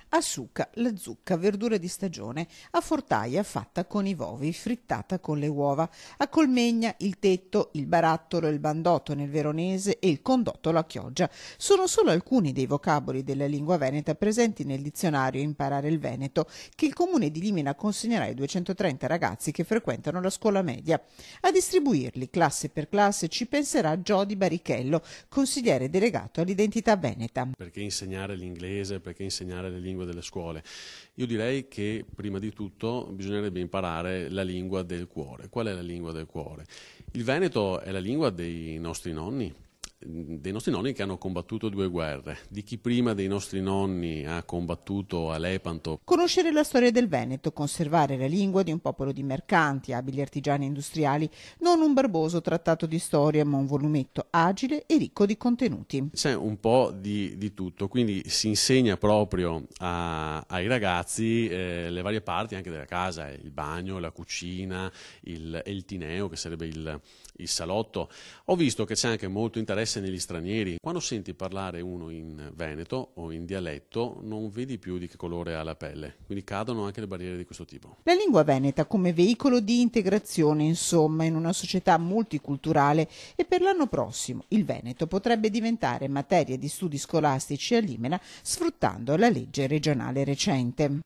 A Suca, la zucca, verdura di stagione, a Fortaia fatta con i vovi, frittata con le uova, a Colmegna il tetto, il barattolo, il bandotto nel veronese e il condotto alla chioggia. Sono solo alcuni dei vocaboli della lingua veneta presenti nel dizionario Imparare il Veneto che il comune di Limina consegnerà ai 230 ragazzi che frequentano la scuola media. A distribuirli classe per classe ci penserà Giodi Barichello, consigliere delegato all'identità veneta. Perché insegnare l'inglese, perché insegnare le lingue delle scuole? Io direi che prima di tutto bisognerebbe imparare la lingua del cuore. Qual è la lingua del cuore? Il veneto è la lingua dei nostri nonni che hanno combattuto 2 guerre, di chi prima dei nostri nonni ha combattuto a Lepanto. Conoscere la storia del Veneto, conservare la lingua di un popolo di mercanti, abili artigiani e industriali, non un barboso trattato di storia, ma un volumetto agile e ricco di contenuti. C'è un po' di tutto, quindi si insegna proprio ai ragazzi le varie parti anche della casa, il bagno, la cucina, il tineo, che sarebbe il salotto. Ho visto che c'è anche molto interesse negli stranieri. Quando senti parlare uno in veneto o in dialetto non vedi più di che colore ha la pelle, quindi cadono anche le barriere di questo tipo. La lingua veneta come veicolo di integrazione, insomma, in una società multiculturale, e per l'anno prossimo il Veneto potrebbe diventare materia di studi scolastici a Limena sfruttando la legge regionale recente.